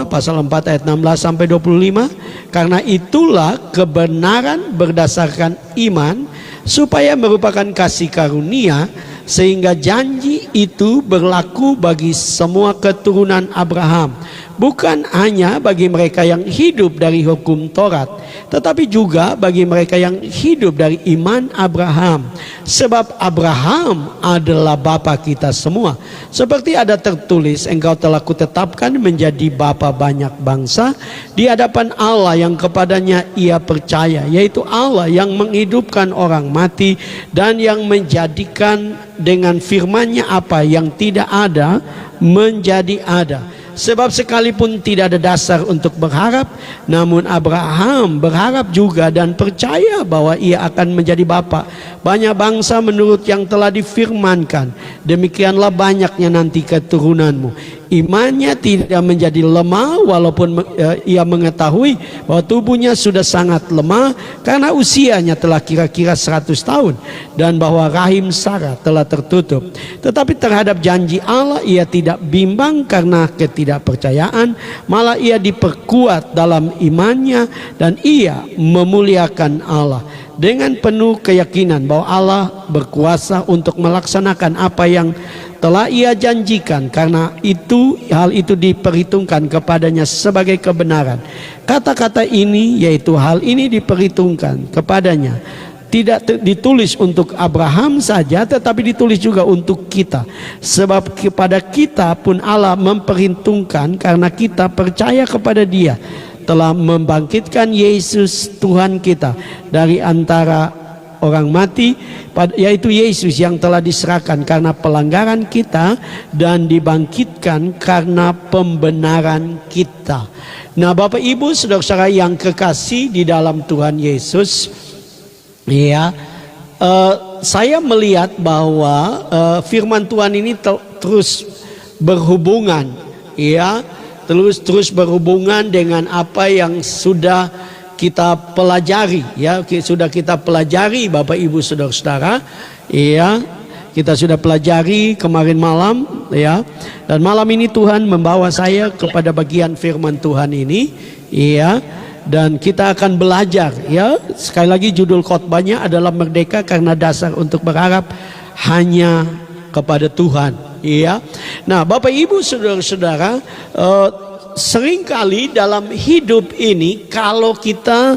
pasal 4 ayat 16 sampai 25. Karena itulah kebenaran berdasarkan iman supaya merupakan kasih karunia, sehingga janji itu berlaku bagi semua keturunan Abraham, bukan hanya bagi mereka yang hidup dari hukum Taurat, tetapi juga bagi mereka yang hidup dari iman Abraham. Sebab Abraham adalah bapa kita semua. Seperti ada tertulis, engkau telah kutetapkan menjadi bapa banyak bangsa di hadapan Allah yang kepadanya ia percaya, yaitu Allah yang menghidupkan orang mati dan yang menjadikan dengan firman-Nya apa yang tidak ada menjadi ada. Sebab sekalipun tidak ada dasar untuk berharap, namun Abraham berharap juga dan percaya bahwa ia akan menjadi bapa banyak bangsa menurut yang telah difirmankan, demikianlah banyaknya nanti keturunanmu. Imannya tidak menjadi lemah walaupun ia mengetahui bahwa tubuhnya sudah sangat lemah karena usianya telah kira-kira 100 tahun, dan bahwa rahim Sarah telah tertutup. Tetapi terhadap janji Allah ia tidak bimbang karena ketidakpercayaan, malah ia diperkuat dalam imannya dan ia memuliakan Allah dengan penuh keyakinan bahwa Allah berkuasa untuk melaksanakan apa yang telah ia janjikan. Karena itu hal itu diperhitungkan kepadanya sebagai kebenaran. Kata-kata ini, yaitu hal ini diperhitungkan kepadanya, tidak ditulis untuk Abraham saja, tetapi ditulis juga untuk kita. Sebab kepada kita pun Allah memperhitungkan karena kita percaya kepada Dia telah membangkitkan Yesus Tuhan kita dari antara orang mati, yaitu Yesus yang telah diserahkan karena pelanggaran kita dan dibangkitkan karena pembenaran kita. Nah, Bapak Ibu saudara-saudara yang kekasih di dalam Tuhan Yesus, ya, saya melihat bahwa firman Tuhan ini terus berhubungan, ya, terus berhubungan dengan apa yang sudah kita pelajari, ya, sudah kita pelajari Bapak Ibu saudara-saudara, ya, kita sudah pelajari kemarin malam, ya, dan malam ini Tuhan membawa saya kepada bagian firman Tuhan ini, ya, dan kita akan belajar, ya. Sekali lagi judul khotbahnya adalah merdeka karena dasar untuk berharap hanya kepada Tuhan, ya. Nah, Bapak Ibu saudara-saudara, seringkali dalam hidup ini kalau kita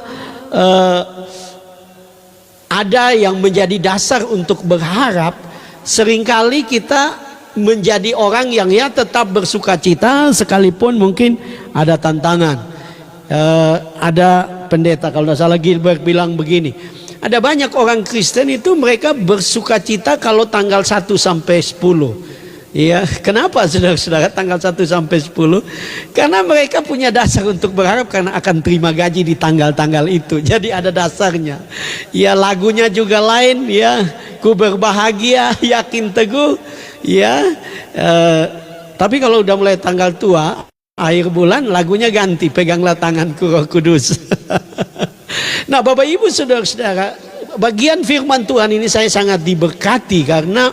ada yang menjadi dasar untuk berharap, seringkali kita menjadi orang yang ya tetap bersukacita sekalipun mungkin ada tantangan. Ada pendeta kalau tidak salah Gilbert bilang begini, ada banyak orang Kristen itu mereka bersukacita kalau tanggal 1 sampai 10. Ya, kenapa saudara-saudara tanggal 1 sampai 10? Karena mereka punya dasar untuk berharap karena akan terima gaji di tanggal-tanggal itu. Jadi ada dasarnya. Ya, lagunya juga lain, ya. Ku berbahagia, yakin teguh, ya. Tapi kalau udah mulai tanggal tua, akhir bulan lagunya ganti, peganglah tanganku Roh Kudus. Nah, Bapak Ibu saudara-saudara, bagian firman Tuhan ini saya sangat diberkati karena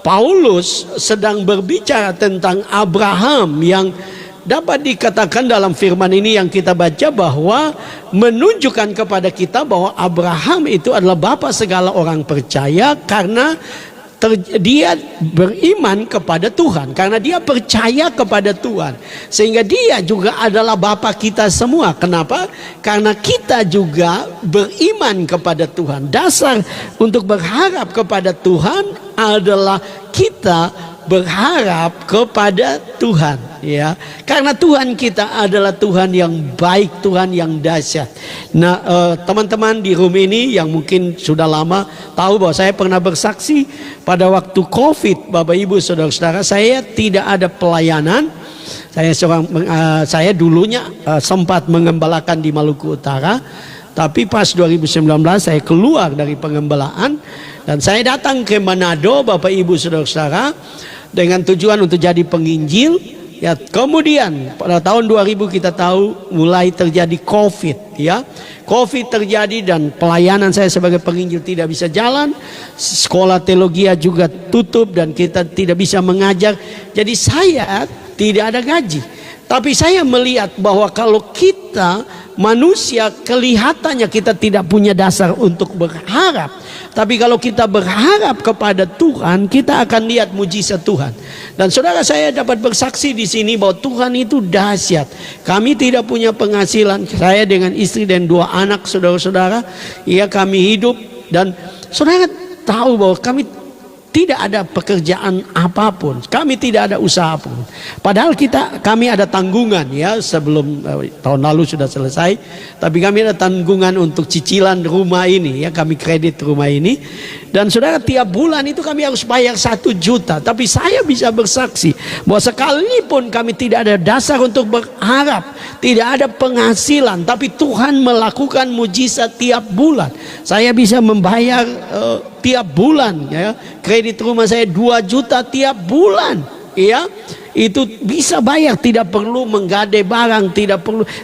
Paulus sedang berbicara tentang Abraham yang dapat dikatakan dalam firman ini yang kita baca bahwa menunjukkan kepada kita bahwa Abraham itu adalah bapa segala orang percaya karena dia beriman kepada Tuhan, karena dia percaya kepada Tuhan, sehingga dia juga adalah bapa kita semua. Kenapa? Karena kita juga beriman kepada Tuhan. Dasar untuk berharap kepada Tuhan adalah kita berharap kepada Tuhan, ya, karena Tuhan kita adalah Tuhan yang baik, Tuhan yang dahsyat. Nah, teman-teman di room ini yang mungkin sudah lama tahu bahwa saya pernah bersaksi pada waktu COVID, Bapak Ibu saudara-saudara, saya tidak ada pelayanan. Saya dulunya sempat mengembalakan di Maluku Utara, tapi pas 2019 saya keluar dari pengembalaan dan saya datang ke Manado, Bapak Ibu saudara-saudara, dengan tujuan untuk jadi penginjil. Ya, kemudian pada tahun 2000 kita tahu mulai terjadi COVID, ya. COVID terjadi dan pelayanan saya sebagai penginjil tidak bisa jalan. Sekolah teologi juga tutup dan kita tidak bisa mengajar. Jadi saya tidak ada gaji. Tapi saya melihat bahwa kalau kita manusia kelihatannya kita tidak punya dasar untuk berharap, tapi kalau kita berharap kepada Tuhan, kita akan lihat mujizat Tuhan. Dan saudara, saya dapat bersaksi di sini bahwa Tuhan itu dahsyat. Kami tidak punya penghasilan, saya dengan istri dan 2 anak saudara-saudara, ya kami hidup, dan saudara tahu bahwa kami tidak ada pekerjaan apapun, kami tidak ada usaha pun. Padahal kami ada tanggungan, ya, sebelum tahun lalu sudah selesai. Tapi kami ada tanggungan untuk cicilan rumah ini, ya, kami kredit rumah ini. Dan saudara, tiap bulan itu kami harus bayar 1 juta. Tapi saya bisa bersaksi bahwa sekalipun kami tidak ada dasar untuk berharap, tidak ada penghasilan, tapi Tuhan melakukan mujizat tiap bulan. Saya bisa membayar tiap bulan, ya, kredit rumah saya 2 juta tiap bulan, ya, itu bisa bayar, tidak perlu menggade barang,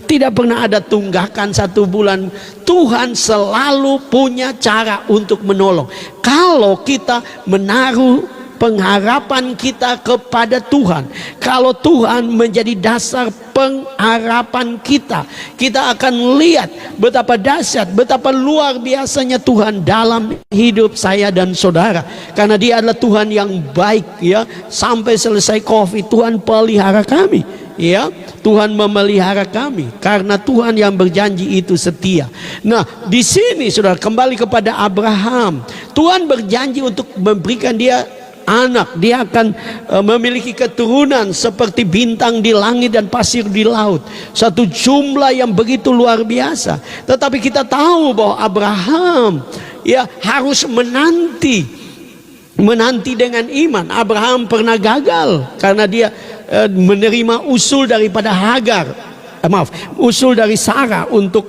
tidak pernah ada tunggakan 1 bulan. Tuhan selalu punya cara untuk menolong kalau kita menaruh pengharapan kita kepada Tuhan. Kalau Tuhan menjadi dasar pengharapan kita, kita akan lihat betapa dahsyat, betapa luar biasanya Tuhan dalam hidup saya dan saudara. Karena Dia adalah Tuhan yang baik, ya. Sampai selesai COVID Tuhan pelihara kami, ya. Tuhan memelihara kami karena Tuhan yang berjanji itu setia. Nah, di sini saudara, kembali kepada Abraham. Tuhan berjanji untuk memberikan dia anak, dia akan memiliki keturunan seperti bintang di langit dan pasir di laut, satu jumlah yang begitu luar biasa. Tetapi kita tahu bahwa Abraham, ya, harus menanti dengan iman. Abraham pernah gagal karena dia menerima usul daripada usul dari Sarah untuk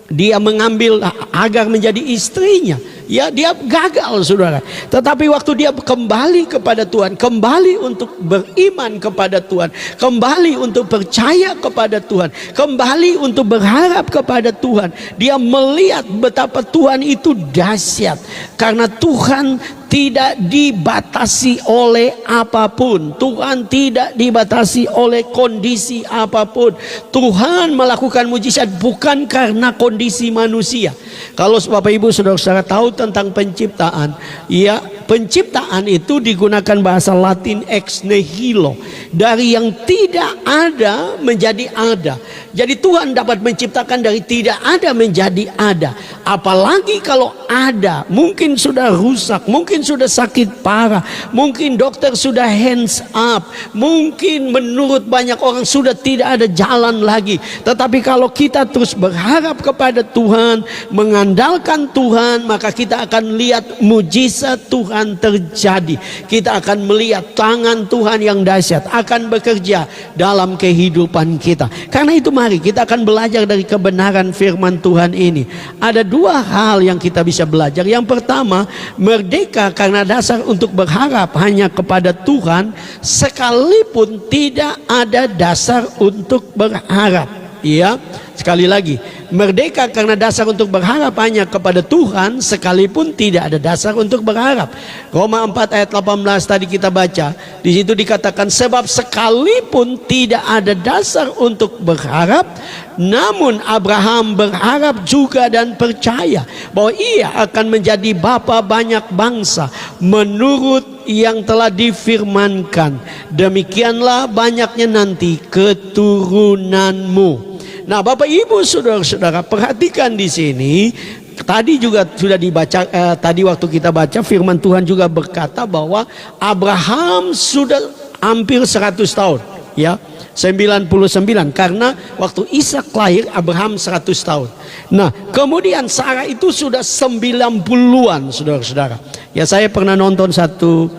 dia mengambil Hagar menjadi istrinya. Ya, dia gagal, saudara. Tetapi waktu dia kembali kepada Tuhan, kembali untuk beriman kepada Tuhan, kembali untuk percaya kepada Tuhan, kembali untuk berharap kepada Tuhan, dia melihat betapa Tuhan itu dahsyat. Karena Tuhan tidak dibatasi oleh apapun. Tuhan tidak dibatasi oleh kondisi apapun. Tuhan melakukan mujizat bukan karena kondisi manusia. Kalau Bapak Ibu saudara-saudara tahu tentang penciptaan, ya, penciptaan itu digunakan bahasa Latin ex nihilo, dari yang tidak ada menjadi ada. Jadi Tuhan dapat menciptakan dari tidak ada menjadi ada. Apalagi kalau ada, mungkin sudah rusak, mungkin sudah sakit parah, mungkin dokter sudah hands up, mungkin menurut banyak orang sudah tidak ada jalan lagi. Tetapi kalau kita terus berharap kepada Tuhan, mengandalkan Tuhan, maka kita akan lihat mujizat Tuhan terjadi. Kita akan melihat tangan Tuhan yang dahsyat akan bekerja dalam kehidupan kita. Karena itu mari kita akan belajar dari kebenaran firman Tuhan ini. Ada 2 hal yang kita bisa belajar. Yang pertama, merdeka karena dasar untuk berharap hanya kepada Tuhan sekalipun tidak ada dasar untuk berharap. Ya, sekali lagi, merdeka karena dasar untuk berharap hanya kepada Tuhan sekalipun tidak ada dasar untuk berharap. Roma 4 ayat 18 tadi kita baca. Di situ dikatakan sebab sekalipun tidak ada dasar untuk berharap, namun Abraham berharap juga dan percaya bahwa ia akan menjadi bapa banyak bangsa menurut yang telah difirmankan, demikianlah banyaknya nanti keturunanmu. Nah, Bapak Ibu saudara-saudara, perhatikan di sini. Tadi juga sudah dibaca, tadi waktu kita baca firman Tuhan juga berkata bahwa Abraham sudah hampir 100 tahun, ya, 99, karena waktu Ishak lahir Abraham 100 tahun. Nah, kemudian Sarah itu sudah 90-an, saudara-saudara. Ya, saya pernah nonton satu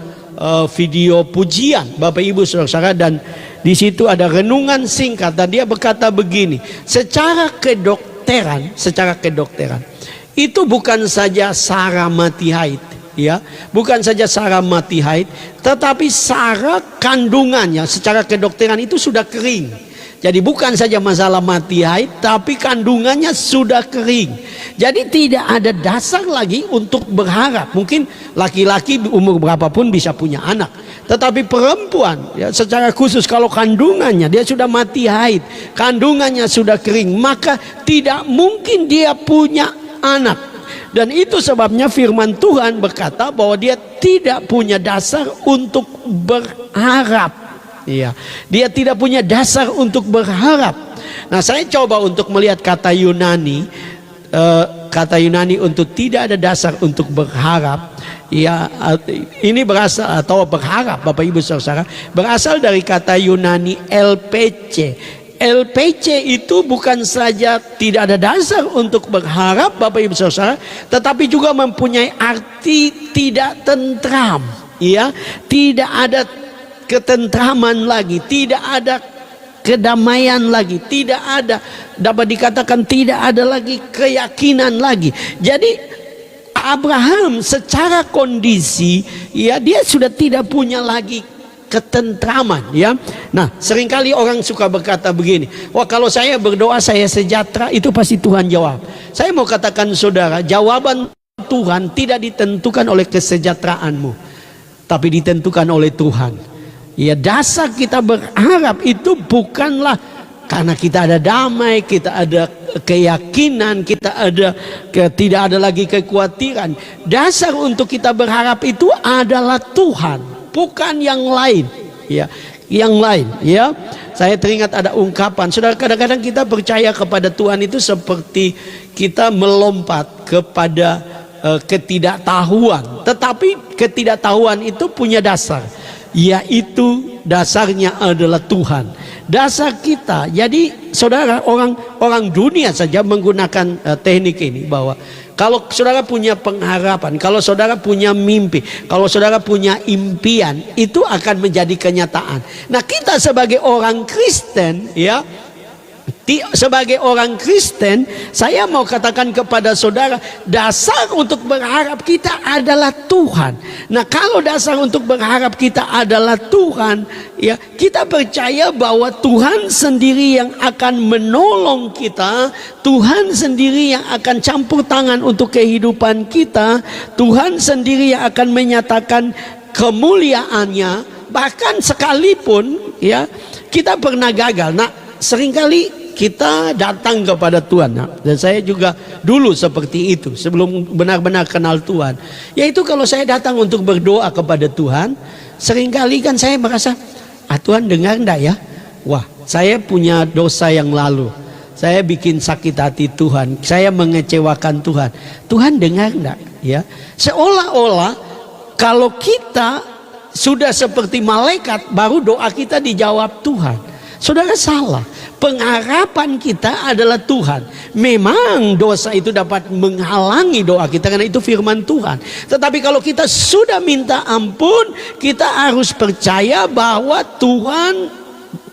video pujian Bapak Ibu saudara-saudara, dan di situ ada renungan singkat dan dia berkata begini, secara kedokteran itu bukan saja Sarah mati haid, ya, bukan saja Sarah mati haid, tetapi Sarah kandungannya secara kedokteran itu sudah kering. Jadi bukan saja masalah mati haid, tapi kandungannya sudah kering. Jadi tidak ada dasar lagi untuk berharap. Mungkin laki-laki umur berapapun bisa punya anak, Tetapi perempuan ya, secara khusus kalau kandungannya dia sudah mati haid, kandungannya sudah kering, maka tidak mungkin dia punya anak. Dan itu sebabnya firman Tuhan berkata bahwa dia tidak punya dasar untuk berharap. Ya, dia tidak punya dasar untuk berharap. Nah, saya coba untuk melihat kata Yunani, kata Yunani untuk tidak ada dasar untuk berharap. Ya, ini berasal atau berharap, Bapak Ibu Saudara, berasal dari kata Yunani LPC. LPC itu bukan saja tidak ada dasar untuk berharap, Bapak Ibu Saudara, tetapi juga mempunyai arti tidak tentram. Ya, tidak ada ketentraman lagi, tidak ada kedamaian lagi, tidak ada, dapat dikatakan tidak ada lagi keyakinan lagi. Jadi Abraham secara kondisi ya dia sudah tidak punya lagi ketentraman ya. Nah, seringkali orang suka berkata begini, wah kalau saya berdoa saya sejahtera, itu pasti Tuhan jawab. Saya mau katakan saudara, jawaban Tuhan tidak ditentukan oleh kesejahteraanmu, tapi ditentukan oleh Tuhan. Ya, dasar kita berharap itu bukanlah karena kita ada damai, kita ada keyakinan, kita ada tidak ada lagi kekhawatiran. Dasar untuk kita berharap itu adalah Tuhan, bukan yang lain. Ya, yang lain. Ya, saya teringat ada ungkapan, saudara, kadang-kadang kita percaya kepada Tuhan itu seperti kita melompat kepada ketidaktahuan. Tetapi ketidaktahuan itu punya dasar, yaitu dasarnya adalah Tuhan. Dasar kita. Jadi saudara, orang dunia saja menggunakan teknik ini, bahwa kalau saudara punya pengharapan, kalau saudara punya mimpi, kalau saudara punya impian, itu akan menjadi kenyataan. Nah, kita sebagai orang Kristen ya, sebagai orang Kristen, saya mau katakan kepada saudara, dasar untuk berharap kita adalah Tuhan. Nah, kalau dasar untuk berharap kita adalah Tuhan, ya, kita percaya bahwa Tuhan sendiri yang akan menolong kita, Tuhan sendiri yang akan campur tangan untuk kehidupan kita, Tuhan sendiri yang akan menyatakan kemuliaannya. Bahkan sekalipun ya kita pernah gagal. Nah, seringkali kita datang kepada Tuhan, dan saya juga dulu seperti itu sebelum benar-benar kenal Tuhan. Yaitu kalau saya datang untuk berdoa kepada Tuhan, seringkali kan saya merasa, Tuhan dengar enggak ya? Wah, saya punya dosa yang lalu, saya bikin sakit hati Tuhan, saya mengecewakan Tuhan. Tuhan dengar enggak ya? Seolah-olah kalau kita sudah seperti malaikat, baru doa kita dijawab Tuhan. Saudara, salah. Pengharapan kita adalah Tuhan. Memang dosa itu dapat menghalangi doa kita, karena itu firman Tuhan. Tetapi kalau kita sudah minta ampun, kita harus percaya bahwa Tuhan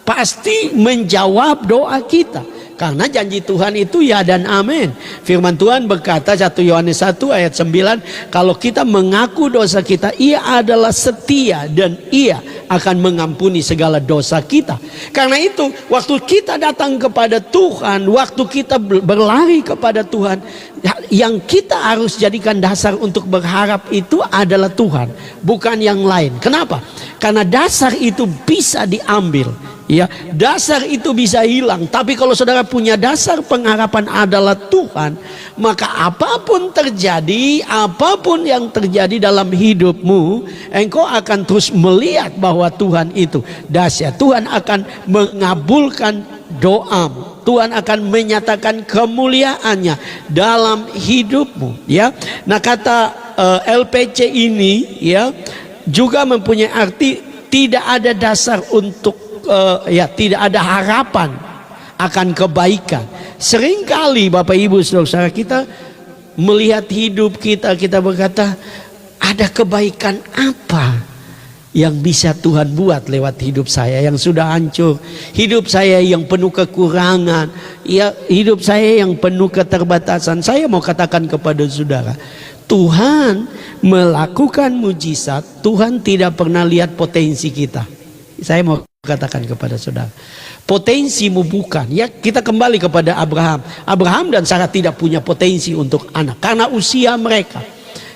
pasti menjawab doa kita. Karena janji Tuhan itu ya dan amin. Firman Tuhan berkata 1 Yohanes 1 ayat 9, kalau kita mengaku dosa kita, Ia adalah setia dan Ia akan mengampuni segala dosa kita. Karena itu waktu kita datang kepada Tuhan, waktu kita berlari kepada Tuhan, yang kita harus jadikan dasar untuk berharap itu adalah Tuhan, bukan yang lain. Kenapa? Karena dasar itu bisa diambil. Ya, dasar itu bisa hilang. Tapi kalau saudara punya dasar pengharapan adalah Tuhan, maka apapun terjadi, apapun yang terjadi dalam hidupmu, engkau akan terus melihat bahwa Tuhan itu dahsyat. Tuhan akan mengabulkan doamu. Tuhan akan menyatakan kemuliaannya dalam hidupmu. Ya, nah kata LPC ini ya juga mempunyai arti tidak ada dasar untuk tidak ada harapan akan kebaikan. Seringkali Bapak Ibu Saudara, kita melihat hidup kita, kita berkata, ada kebaikan apa yang bisa Tuhan buat lewat hidup saya yang sudah hancur, hidup saya yang penuh kekurangan, ya, hidup saya yang penuh keterbatasan. Saya mau katakan kepada saudara, Tuhan melakukan mujizat. Tuhan tidak pernah lihat potensi kita. Saya mau katakan kepada saudara, potensimu bukan. Ya, kita kembali kepada Abraham. Abraham dan Sarah tidak punya potensi untuk anak karena usia mereka.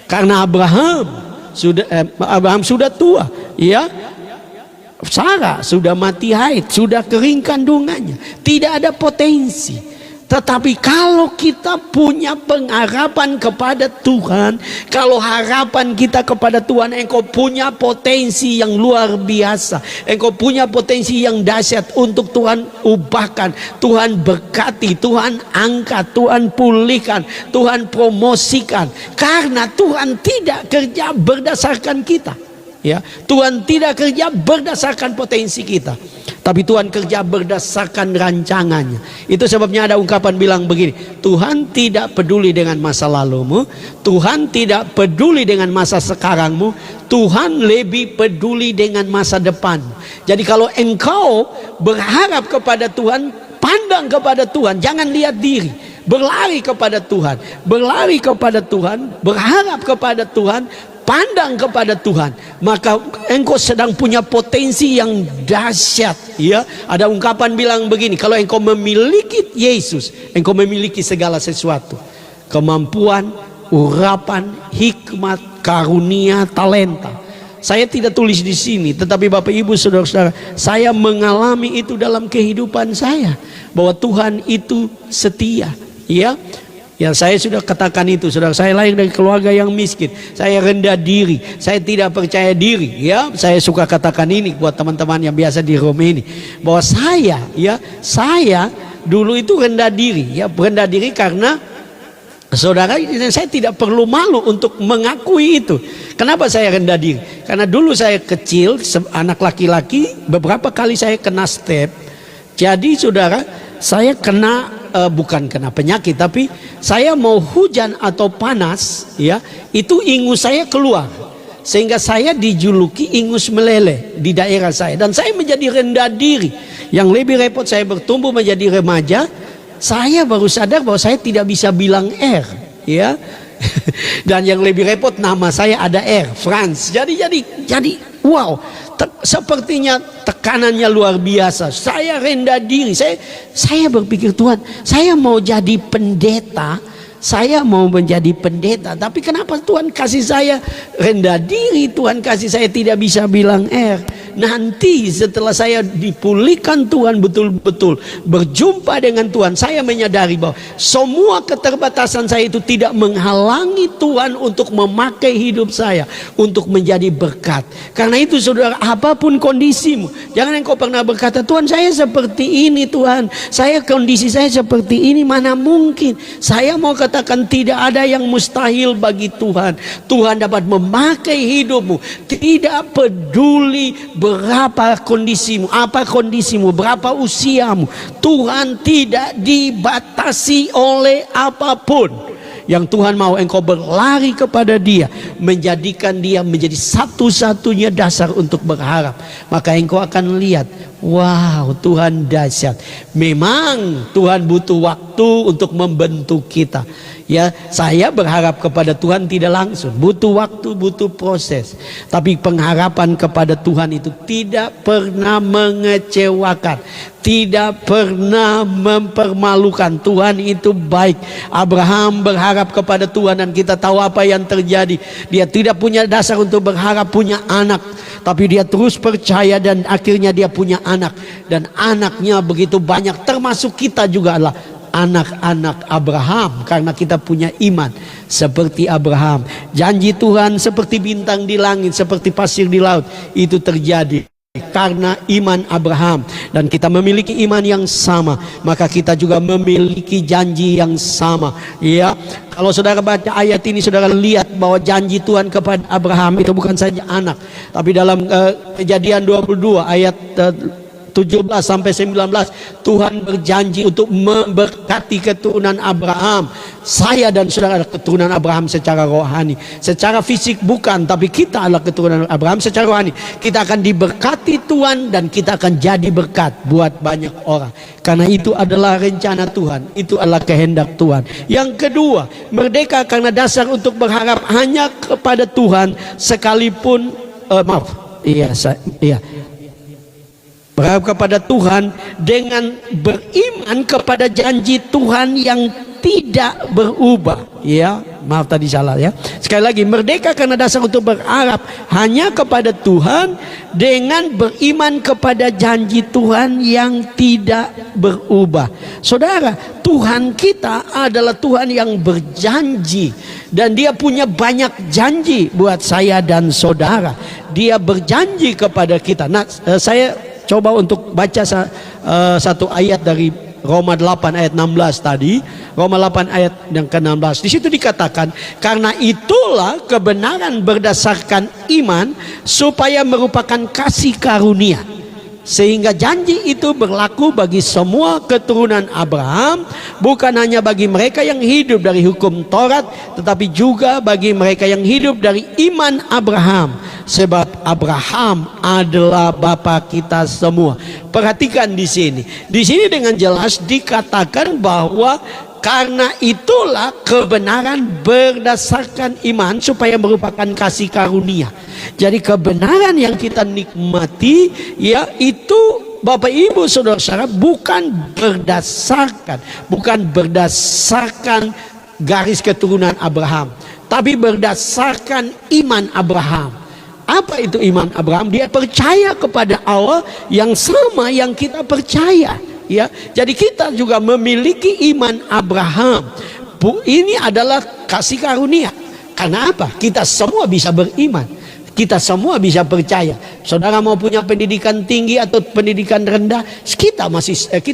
Karena Abraham sudah tua. Ya, Sarah sudah mati haid, sudah kering kandungannya, tidak ada potensi. Tetapi kalau kita punya pengharapan kepada Tuhan, kalau harapan kita kepada Tuhan, engkau punya potensi yang luar biasa, engkau punya potensi yang dahsyat untuk Tuhan ubahkan, Tuhan berkati, Tuhan angkat, Tuhan pulihkan, Tuhan promosikan. Karena Tuhan tidak kerja berdasarkan kita, ya, Tuhan tidak kerja berdasarkan potensi kita, tapi Tuhan kerja berdasarkan rancangannya. Itu sebabnya ada ungkapan bilang begini, Tuhan tidak peduli dengan masa lalumu, Tuhan tidak peduli dengan masa sekarangmu, Tuhan lebih peduli dengan masa depan. Jadi kalau engkau berharap kepada Tuhan, pandang kepada Tuhan, jangan lihat diri, berlari kepada Tuhan, berlari kepada Tuhan, berharap kepada Tuhan, pandang kepada Tuhan, maka engkau sedang punya potensi yang dahsyat, ya. Ada ungkapan bilang begini, kalau engkau memiliki Yesus, engkau memiliki segala sesuatu, kemampuan, urapan, hikmat, karunia, talenta. Saya tidak tulis di sini, tetapi Bapak Ibu Saudara-saudara, saya mengalami itu dalam kehidupan saya, bahwa Tuhan itu setia, ya. Ya, saya sudah katakan itu, saudara. Saya lahir dari keluarga yang miskin, saya rendah diri, saya tidak percaya diri, ya. Saya suka katakan ini buat teman-teman yang biasa di Rome ini, bahwa saya dulu itu rendah diri, ya, rendah diri karena saudara, saya tidak perlu malu untuk mengakui itu. Kenapa saya rendah diri? Karena dulu saya kecil, anak laki-laki, beberapa kali saya kena step. Jadi saudara, saya kena bukan kena penyakit, tapi saya mau hujan atau panas, ya, itu ingus saya keluar, sehingga saya dijuluki ingus meleleh di daerah saya, dan saya menjadi rendah diri. Yang lebih repot, saya bertumbuh menjadi remaja, saya baru sadar bahwa saya tidak bisa bilang R, ya. Dan yang lebih repot, nama saya ada R, Franz. Jadi wow, sepertinya tekanannya luar biasa. Saya rendah diri. Saya berpikir, Tuhan, saya mau jadi pendeta, saya mau menjadi pendeta, tapi kenapa Tuhan kasih saya rendah diri, Tuhan kasih saya tidak bisa bilang R. Nanti setelah saya dipulihkan Tuhan, betul-betul berjumpa dengan Tuhan, saya menyadari bahwa semua keterbatasan saya itu tidak menghalangi Tuhan untuk memakai hidup saya untuk menjadi berkat. Karena itu saudara, apapun kondisimu, jangan engkau pernah berkata, Tuhan saya seperti ini, Tuhan saya kondisi saya seperti ini, mana mungkin. Saya mau katakan, tidak ada yang mustahil bagi Tuhan. Tuhan dapat memakai hidupmu, tidak peduli berapa kondisimu, apa kondisimu, berapa usiamu. Tuhan tidak dibatasi oleh apapun. Yang Tuhan mau engkau berlari kepada Dia, menjadikan Dia menjadi satu-satunya dasar untuk berharap. Maka engkau akan lihat, wow, Tuhan dahsyat. Memang Tuhan butuh waktu untuk membentuk kita. Ya, saya berharap kepada Tuhan tidak langsung, butuh waktu, butuh proses. Tapi pengharapan kepada Tuhan itu tidak pernah mengecewakan, tidak pernah mempermalukan. Tuhan itu baik. Abraham berharap kepada Tuhan dan kita tahu apa yang terjadi. Dia tidak punya dasar untuk berharap punya anak, tapi dia terus percaya dan akhirnya dia punya anak. Dan anaknya begitu banyak, termasuk kita juga adalah anak-anak Abraham, karena kita punya iman seperti Abraham. Janji Tuhan seperti bintang di langit, seperti pasir di laut, itu terjadi karena iman Abraham. Dan kita memiliki iman yang sama, maka kita juga memiliki janji yang sama. Ya, kalau saudara baca ayat ini, saudara lihat bahwa janji Tuhan kepada Abraham itu bukan saja anak, tapi dalam Kejadian 22 ayat 17 sampai 19, Tuhan berjanji untuk memberkati keturunan Abraham. Saya dan saudara adalah keturunan Abraham secara rohani. Secara fisik bukan, tapi kita adalah keturunan Abraham secara rohani. Kita akan diberkati Tuhan dan kita akan jadi berkat buat banyak orang. Karena itu adalah rencana Tuhan, itu adalah kehendak Tuhan. Yang kedua, merdeka karena dasar untuk berharap hanya kepada Tuhan sekalipun berharap kepada Tuhan dengan beriman kepada janji Tuhan yang tidak berubah, ya. Maaf tadi salah ya. Sekali lagi, merdeka karena dasar untuk berharap hanya kepada Tuhan dengan beriman kepada janji Tuhan yang tidak berubah. Saudara, Tuhan kita adalah Tuhan yang berjanji, dan Dia punya banyak janji buat saya dan saudara. Dia berjanji kepada kita. Nah, saya coba untuk baca satu ayat dari Roma 8 ayat 16 tadi. Roma 8 ayat yang ke-16. Di situ dikatakan, karena itulah kebenaran berdasarkan iman supaya merupakan kasih karunia, sehingga janji itu berlaku bagi semua keturunan Abraham, bukan hanya bagi mereka yang hidup dari hukum Taurat, tetapi juga bagi mereka yang hidup dari iman Abraham, sebab Abraham adalah bapa kita semua. Perhatikan di sini. Di sini dengan jelas dikatakan bahwa karena itulah kebenaran berdasarkan iman supaya merupakan kasih karunia. Jadi kebenaran yang kita nikmati, ya, itu Bapak Ibu Saudara-saudara bukan berdasarkan garis keturunan Abraham, tapi berdasarkan iman Abraham. Apa itu iman Abraham? Dia percaya kepada Allah yang sama yang kita percaya. Ya, jadi kita juga memiliki iman Abraham. Ini adalah kasih karunia. Karena apa? Kita semua bisa beriman. Kita semua bisa percaya. Saudara mau punya pendidikan tinggi atau pendidikan rendah, kita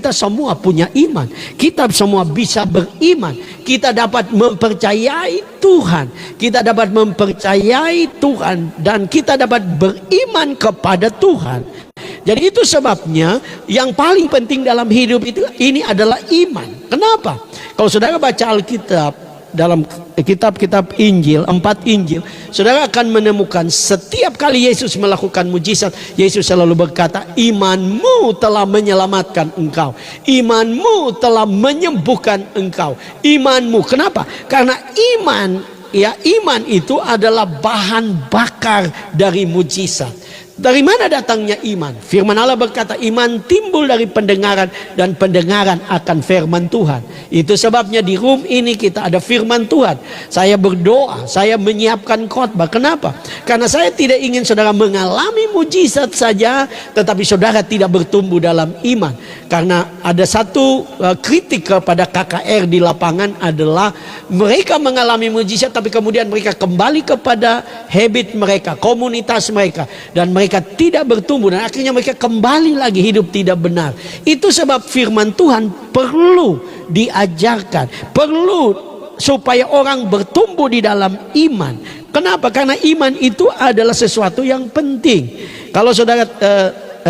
semua punya iman. Kita semua bisa beriman. Kita dapat mempercayai Tuhan. Kita dapat mempercayai Tuhan dan kita dapat beriman kepada Tuhan. Jadi itu sebabnya yang paling penting dalam hidup itu ini adalah iman. Kenapa? Kalau saudara baca Alkitab, dalam kitab-kitab Injil, 4 Injil, saudara akan menemukan setiap kali Yesus melakukan mujizat, Yesus selalu berkata, imanmu telah menyelamatkan engkau, imanmu telah menyembuhkan engkau, imanmu. Kenapa? Karena iman itu adalah bahan bakar dari mujizat. Dari mana datangnya iman? Firman Allah berkata, iman timbul dari pendengaran, dan pendengaran akan firman Tuhan. Itu sebabnya di room ini kita ada firman Tuhan. Saya berdoa, saya menyiapkan khotbah. Kenapa? Karena saya tidak ingin saudara mengalami mujizat saja, tetapi saudara tidak bertumbuh dalam iman. Karena ada satu kritik kepada KKR di lapangan adalah mereka mengalami mujizat, tapi kemudian mereka kembali kepada habit mereka, komunitas mereka, dan mereka tidak bertumbuh, dan akhirnya mereka kembali lagi hidup tidak benar. Itu sebab firman Tuhan perlu diajarkan, perlu supaya orang bertumbuh di dalam iman. Kenapa? Karena iman itu adalah sesuatu yang penting. Kalau saudara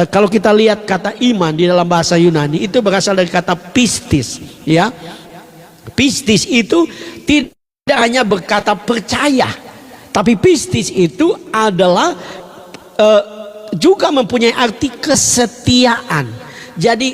kalau kita lihat kata iman di dalam bahasa Yunani itu berasal dari kata pistis, ya. Pistis itu tidak hanya berkata percaya, tapi pistis itu adalah juga mempunyai arti kesetiaan. Jadi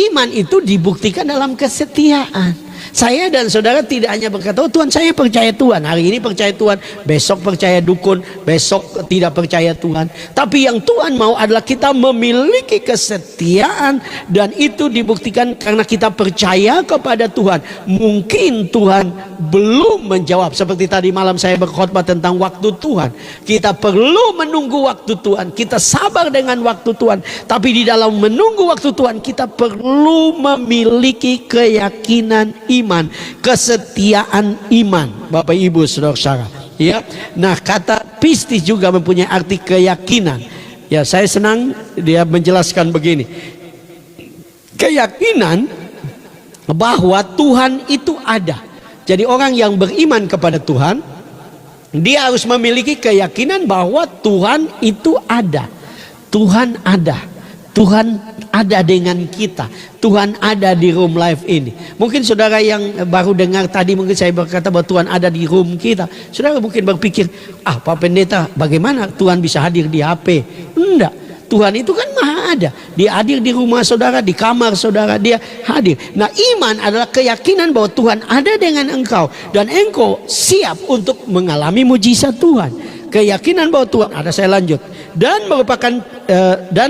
iman itu dibuktikan dalam kesetiaan. Saya dan saudara tidak hanya berkata, oh Tuhan, saya percaya Tuhan, hari ini percaya Tuhan, besok percaya dukun, besok tidak percaya Tuhan. Tapi yang Tuhan mau adalah kita memiliki kesetiaan, dan itu dibuktikan karena kita percaya kepada Tuhan. Mungkin Tuhan belum menjawab, seperti tadi malam saya berkhotbah tentang waktu Tuhan. Kita perlu menunggu waktu Tuhan, kita sabar dengan waktu Tuhan. Tapi di dalam menunggu waktu Tuhan, kita perlu memiliki keyakinan iman, kesetiaan iman, Bapak Ibu Saudara-saudara, ya. Nah, kata pistis juga mempunyai arti keyakinan. Ya, saya senang dia menjelaskan begini. Keyakinan bahwa Tuhan itu ada. Jadi orang yang beriman kepada Tuhan, dia harus memiliki keyakinan bahwa Tuhan itu ada. Tuhan ada. Tuhan ada dengan kita. Tuhan ada di room live ini. Mungkin saudara yang baru dengar tadi, mungkin saya berkata bahwa Tuhan ada di room kita. Saudara mungkin berpikir, Pak Pendeta, bagaimana Tuhan bisa hadir di HP? Enggak. Tuhan itu kan maha ada. Dia hadir di rumah saudara, di kamar saudara, dia hadir. Nah, iman adalah keyakinan bahwa Tuhan ada dengan engkau, dan engkau siap untuk mengalami mujizat Tuhan. Keyakinan bahwa Tuhan ada, saya lanjut, dan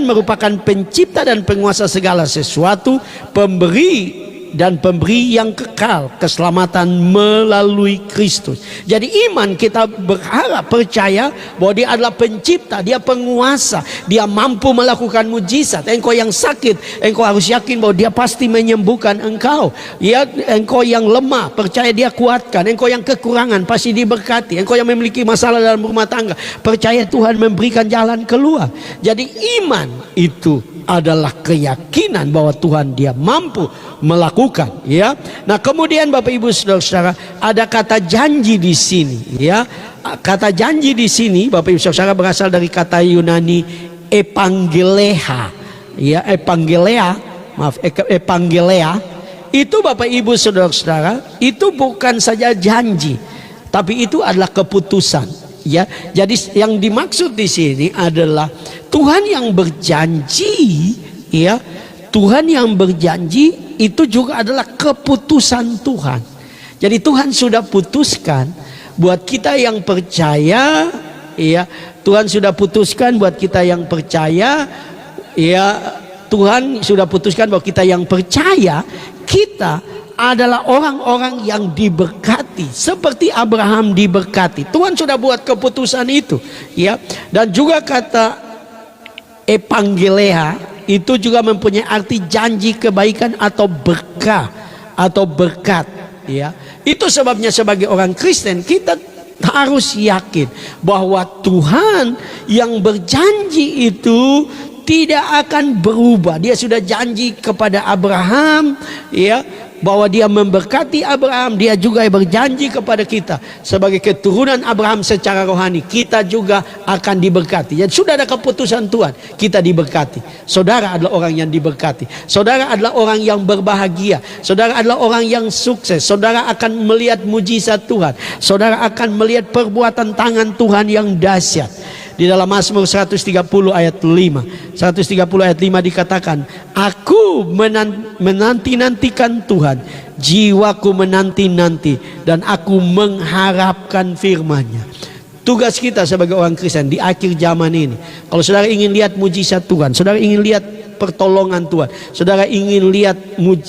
merupakan pencipta dan penguasa segala sesuatu, pemberi dan pemberi yang kekal keselamatan melalui Kristus. Jadi iman kita berharap, percaya bahwa dia adalah pencipta, dia penguasa, dia mampu melakukan mujizat. Engkau yang sakit, engkau harus yakin bahwa dia pasti menyembuhkan engkau. Ya, engkau yang lemah, percaya dia kuatkan. Engkau yang kekurangan, pasti diberkati. Engkau yang memiliki masalah dalam rumah tangga, percaya Tuhan memberikan jalan keluar. Jadi iman itu adalah keyakinan bahwa Tuhan dia mampu melakukan, ya. Nah, kemudian Bapak Ibu Saudara-saudara, ada kata janji di sini, ya. Kata janji di sini Bapak Ibu Saudara berasal dari kata Yunani epangeleha, ya, epangelea. Itu Bapak Ibu Saudara-saudara, itu bukan saja janji, tapi itu adalah keputusan, ya. Jadi yang dimaksud di sini adalah Tuhan yang berjanji, ya. Tuhan yang berjanji itu juga adalah keputusan Tuhan. Jadi Tuhan sudah putuskan buat kita yang percaya, ya. Tuhan sudah putuskan buat kita yang percaya, ya. Tuhan sudah putuskan bahwa kita yang percaya, kita adalah orang-orang yang diberkati seperti Abraham diberkati. Tuhan sudah buat keputusan itu, ya. Dan juga kata epangelea itu juga mempunyai arti janji kebaikan atau berkah atau berkat, ya. Itu sebabnya sebagai orang Kristen kita harus yakin bahwa Tuhan yang berjanji itu tidak akan berubah. Dia sudah janji kepada Abraham, ya, bahwa dia memberkati Abraham. Dia juga berjanji kepada kita sebagai keturunan Abraham secara rohani, kita juga akan diberkati. Jadi sudah ada keputusan Tuhan, kita diberkati. Saudara adalah orang yang diberkati. Saudara adalah orang yang berbahagia. Saudara adalah orang yang sukses. Saudara akan melihat mujizat Tuhan. Saudara akan melihat perbuatan tangan Tuhan yang dahsyat. Di dalam Mazmur 130 ayat 5, 130 ayat 5 dikatakan, aku menanti-nantikan Tuhan, jiwaku menanti-nanti, dan aku mengharapkan firman-Nya. Tugas kita sebagai orang Kristen di akhir zaman ini, kalau saudara ingin lihat mujizat Tuhan, saudara ingin lihat pertolongan Tuhan, saudara ingin lihat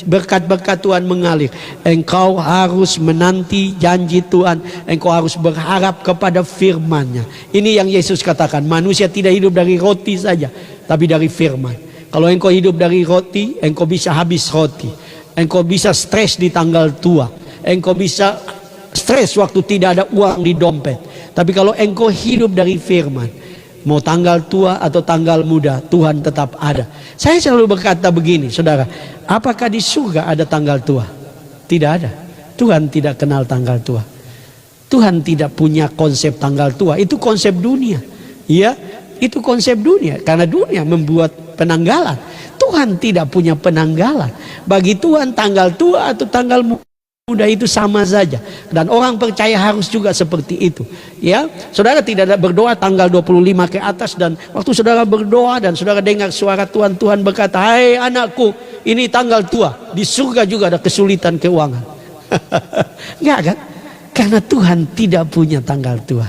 berkat-berkat Tuhan mengalir, engkau harus menanti janji Tuhan, engkau harus berharap kepada firman-Nya. Ini yang Yesus katakan, manusia tidak hidup dari roti saja, tapi dari firman. Kalau engkau hidup dari roti, engkau bisa habis roti, engkau bisa stres di tanggal tua, engkau bisa stres waktu tidak ada uang di dompet. Tapi kalau engkau hidup dari firman, mau tanggal tua atau tanggal muda, Tuhan tetap ada. Saya selalu berkata begini, saudara, apakah di surga ada tanggal tua? Tidak ada. Tuhan tidak kenal tanggal tua. Tuhan tidak punya konsep tanggal tua. Itu konsep dunia, ya. Itu konsep dunia, karena dunia membuat penanggalan. Tuhan tidak punya penanggalan. Bagi Tuhan tanggal tua atau tanggal muda itu sama saja, dan orang percaya harus juga seperti itu, ya. Saudara tidak ada berdoa tanggal 25 ke atas, dan waktu saudara berdoa dan saudara dengar suara Tuhan, Tuhan berkata, hai anakku, ini tanggal tua. Di surga juga ada kesulitan keuangan. Enggak kan? Karena Tuhan tidak punya tanggal tua,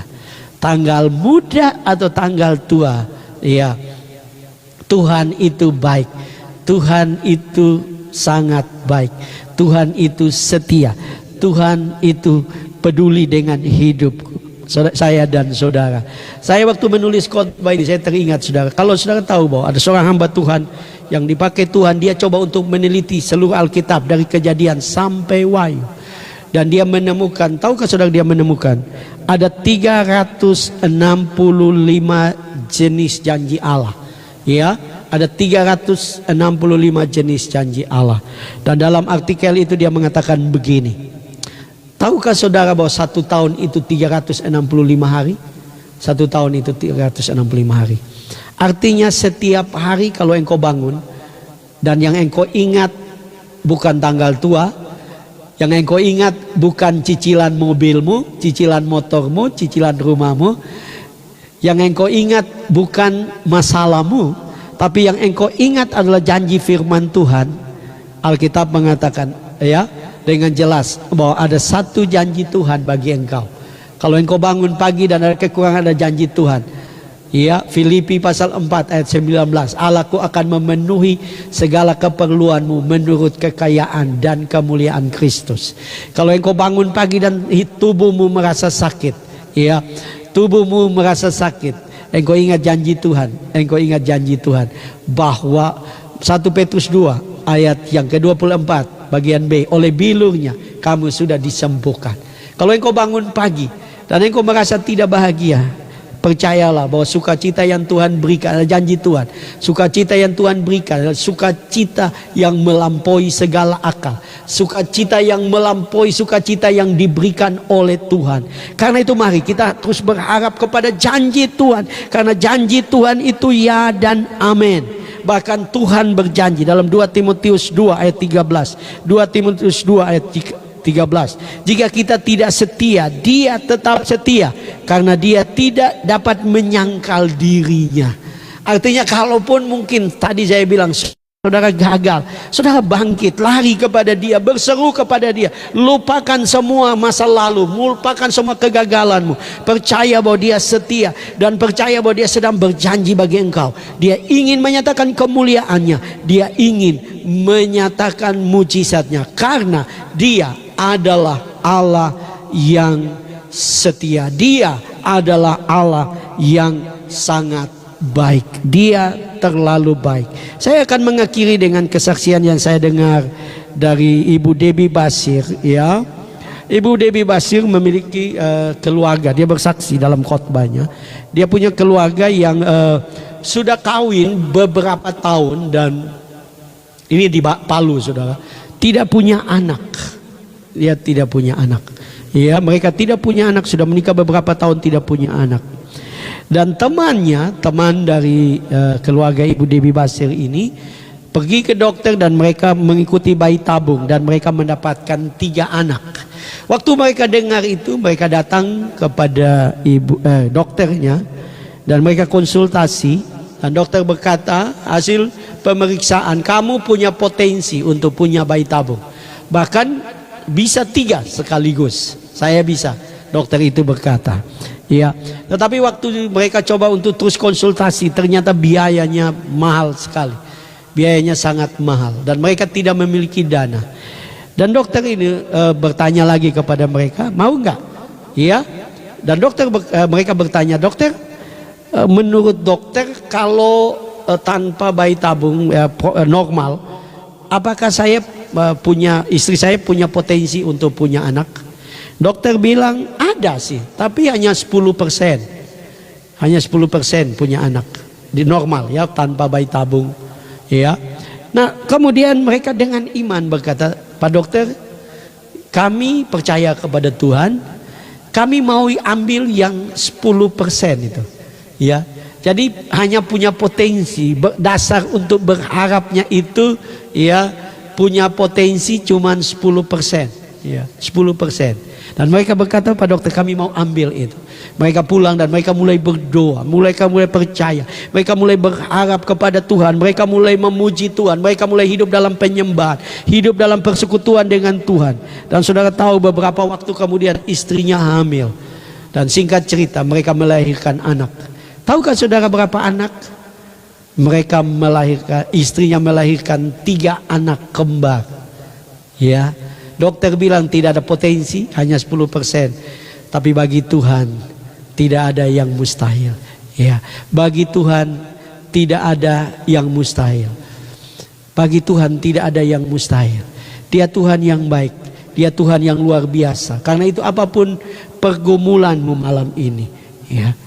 tanggal muda atau tanggal tua, ya. Tuhan itu baik, Tuhan itu sangat baik, Tuhan itu setia, Tuhan itu peduli dengan hidupku, saya dan saudara. Saya waktu menulis khotbah ini, saya teringat, saudara, kalau saudara tahu bahwa ada seorang hamba Tuhan yang dipakai Tuhan, dia coba untuk meneliti seluruh Alkitab dari Kejadian sampai Wahyu, dan dia menemukan, tahukah saudara, dia menemukan ada 365 jenis janji Allah, ya. Ada 365 jenis janji Allah. Dan dalam artikel itu dia mengatakan begini, tahukah saudara bahwa 1 tahun itu 365 hari? 1 tahun itu 365 hari. Artinya setiap hari kalau engkau bangun, dan yang engkau ingat bukan tanggal tua, yang engkau ingat bukan cicilan mobilmu, cicilan motormu, cicilan rumahmu, yang engkau ingat bukan masalahmu, tapi yang engkau ingat adalah janji firman Tuhan. Alkitab mengatakan, ya, dengan jelas bahwa ada satu janji Tuhan bagi engkau. Kalau engkau bangun pagi dan ada kekurangan, ada janji Tuhan. Ya, Filipi pasal 4 ayat 19. Allahku akan memenuhi segala keperluanmu menurut kekayaan dan kemuliaan Kristus. Kalau engkau bangun pagi dan tubuhmu merasa sakit, ya, tubuhmu merasa sakit, engkau ingat janji Tuhan, engkau ingat janji Tuhan bahwa 1 Petrus 2 ayat yang ke-24 bagian B, oleh bilurnya kamu sudah disembuhkan. Kalau engkau bangun pagi dan engkau merasa tidak bahagia, percayalah bahwa sukacita yang Tuhan berikan adalah janji Tuhan. Sukacita yang Tuhan berikan adalah sukacita yang melampaui segala akal. Sukacita yang melampaui sukacita yang diberikan oleh Tuhan. Karena itu mari kita terus berharap kepada janji Tuhan. Karena janji Tuhan itu ya dan amin. Bahkan Tuhan berjanji dalam 2 Timotius 2 ayat 13. 2 Timotius 2 ayat 13. Jika kita tidak setia, Dia tetap setia karena Dia tidak dapat menyangkal dirinya. Artinya kalaupun mungkin tadi saya bilang saudara gagal, saudara bangkit, lari kepada Dia, berseru kepada Dia, lupakan semua masa lalu, lupakan semua kegagalanmu, percaya bahwa Dia setia dan percaya bahwa Dia sedang berjanji bagi engkau. Dia ingin menyatakan kemuliaannya, Dia ingin menyatakan mujizatnya, karena Dia adalah Allah yang setia. Dia adalah Allah yang sangat baik. Dia terlalu baik. Saya akan mengakhiri dengan kesaksian yang saya dengar dari Ibu Debbie Basir, ya. Ibu Debbie Basir memiliki keluarga. Dia bersaksi dalam khotbahnya. Dia punya keluarga yang sudah kawin beberapa tahun dan ini di Palu, saudara. Tidak punya anak. Dia tidak punya anak. Ya, mereka tidak punya anak, sudah menikah beberapa tahun tidak punya anak. Dan temannya, teman dari keluarga Ibu Debbie Basir ini pergi ke dokter dan mereka mengikuti bayi tabung dan mereka mendapatkan 3 anak. Waktu mereka dengar itu, mereka datang kepada dokternya dan mereka konsultasi dan dokter berkata, hasil pemeriksaan kamu punya potensi untuk punya bayi tabung. Bahkan bisa 3 sekaligus. Saya bisa, dokter itu berkata. Ya, tetapi waktu mereka coba untuk terus konsultasi, ternyata biayanya mahal sekali. Biayanya sangat mahal dan mereka tidak memiliki dana. Dan dokter ini bertanya lagi kepada mereka, mau nggak? Ya. Dan mereka bertanya, dokter, menurut dokter kalau tanpa bayi tabung normal, apakah istri saya punya potensi untuk punya anak? Dokter bilang ada sih, tapi hanya 10%. Hanya 10% punya anak di normal, ya, tanpa bayi tabung, ya. Nah, kemudian mereka dengan iman berkata, Pak dokter, kami percaya kepada Tuhan, kami mau ambil yang 10% itu, ya. Jadi hanya punya potensi, dasar untuk berharapnya itu, ya, punya potensi cuman 10%, ya, 10%. Dan mereka berkata, Pak dokter, kami mau ambil itu. Mereka pulang dan mereka mulai berdoa, mereka mulai percaya, mereka mulai berharap kepada Tuhan, mereka mulai memuji Tuhan, mereka mulai hidup dalam penyembahan, hidup dalam persekutuan dengan Tuhan. Dan saudara tahu beberapa waktu kemudian istrinya hamil. Dan singkat cerita mereka melahirkan anak. Tahukah saudara berapa anak? Mereka melahirkan, istrinya melahirkan 3 anak kembar. Ya. Dokter bilang tidak ada potensi, hanya 10%. Tapi bagi Tuhan tidak ada yang mustahil. Ya, bagi Tuhan tidak ada yang mustahil. Bagi Tuhan tidak ada yang mustahil. Dia Tuhan yang baik, Dia Tuhan yang luar biasa. Karena itu apapun pergumulanmu malam ini, ya,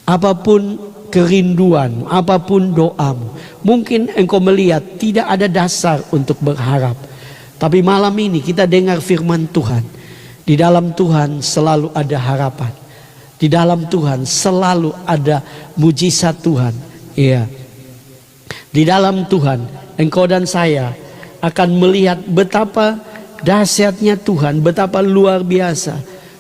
apapun kerinduanmu, apapun doamu, mungkin engkau melihat tidak ada dasar untuk berharap. Tapi malam ini kita dengar firman Tuhan. Di dalam Tuhan selalu ada harapan. Di dalam Tuhan selalu ada mujizat Tuhan. Iya. Di dalam Tuhan engkau dan saya akan melihat betapa dahsyatnya Tuhan, betapa luar biasa